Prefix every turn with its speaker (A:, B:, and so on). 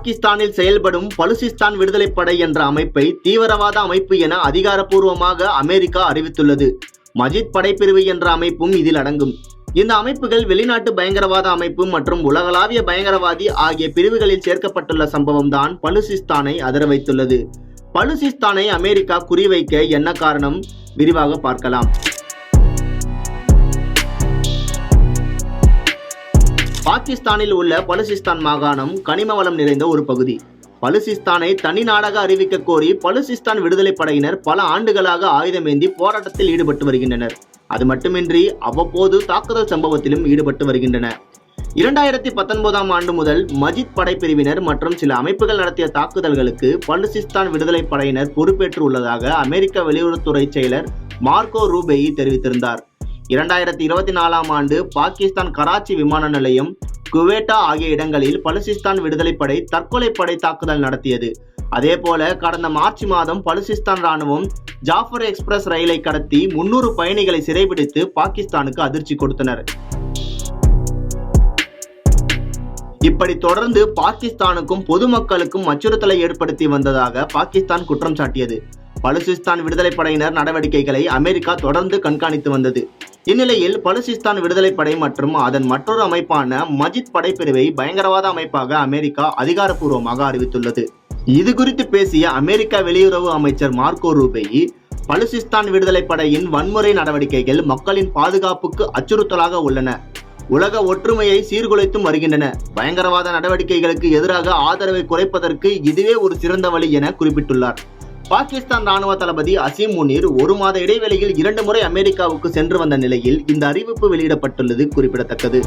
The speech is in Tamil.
A: பாகிஸ்தானில் செயல்படும் பலுசிஸ்தான் விடுதலைப் படை என்ற அமைப்பை தீவிரவாத அமைப்பு என அதிகாரப்பூர்வமாக அமெரிக்கா அறிவித்துள்ளது. மஜித் படைப்பிரிவு என்ற அமைப்பும் இதில் அடங்கும். இந்த அமைப்புகள் வெளிநாட்டு பயங்கரவாத அமைப்பு மற்றும் உலகளாவிய பயங்கரவாதி ஆகிய பிரிவுகளில் சேர்க்கப்பட்டுள்ள சம்பவம் தான் பலுசிஸ்தானை அதிர வைத்துள்ளது. பலுசிஸ்தானை அமெரிக்கா குறிவைக்க என்ன காரணம்? விரிவாக பார்க்கலாம். பாகிஸ்தானில் உள்ள பலுசிஸ்தான் மாகாணம் கனிம வளம் நிறைந்த ஒரு பகுதி. பலுசிஸ்தானை தனி நாடாக அறிவிக்க கோரி பலுசிஸ்தான் விடுதலை படையினர் பல ஆண்டுகளாக ஆயுதமேந்தி போராட்டத்தில் ஈடுபட்டு வருகின்றனர். அது மட்டுமின்றி அவ்வப்போது தாக்குதல் சம்பவத்திலும் ஈடுபட்டு வருகின்றனர். 2019ஆம் ஆண்டு முதல் மஜித் படைப்பிரிவினர் மற்றும் சில அமைப்புகள் நடத்திய தாக்குதல்களுக்கு பலுசிஸ்தான் விடுதலை படையினர் பொறுப்பேற்று உள்ளதாக அமெரிக்க வெளியுறவுத்துறை செயலர் மார்கோ ரூபேயி தெரிவித்திருந்தார். 2024ஆம் ஆண்டு பாகிஸ்தான் கராச்சி விமான நிலையம், குவேட்டா ஆகிய இடங்களில் பலுசிஸ்தான் விடுதலை படை தற்கொலை படை தாக்குதல் நடத்தியது. அதேபோல கடந்த மார்ச் மாதம் பலுசிஸ்தான் ராணுவம் ஜாஃபர் எக்ஸ்பிரஸ் ரயிலை கடத்தி 300 பயணிகளை சிறைபிடித்து பாகிஸ்தானுக்கு அதிர்ச்சி கொடுத்தனர். இப்படி தொடர்ந்து பாகிஸ்தானுக்கும் பொதுமக்களுக்கும் அச்சுறுத்தலை ஏற்படுத்தி வந்ததாக பாகிஸ்தான் குற்றம் சாட்டியது. பலுசிஸ்தான் விடுதலை படையினர் நடவடிக்கைகளை அமெரிக்கா தொடர்ந்து கண்காணித்து வந்தது. இந்நிலையில் பலுசிஸ்தான் விடுதலை படை மற்றும் அதன் மற்றொரு அமைப்பான மஜித் படைப்பிரிவை பயங்கரவாத அமைப்பாக அமெரிக்கா அதிகாரப்பூர்வமாக அறிவித்துள்ளது. இது குறித்து பேசிய அமெரிக்க வெளியுறவு அமைச்சர் மார்கோ ரூபேயி, பலுசிஸ்தான் விடுதலை படையின் வன்முறை நடவடிக்கைகள் மக்களின் பாதுகாப்புக்கு அச்சுறுத்தலாக உள்ளன, உலக ஒற்றுமையை சீர்குலைத்தும் வருகின்றன, பயங்கரவாத நடவடிக்கைகளுக்கு எதிராக ஆதரவை குறைப்பதற்கு இதுவே ஒரு சிறந்த வழி என குறிப்பிட்டுள்ளார். பாகிஸ்தான் ராணுவ தளபதி அசீம் முனீர் 1 மாத இடைவெளியில் 2 முறை அமெரிக்காவுக்கு சென்று வந்த நிலையில் இந்த அறிவிப்பு வெளியிடப்பட்டுள்ளது குறிப்பிடத்தக்கது.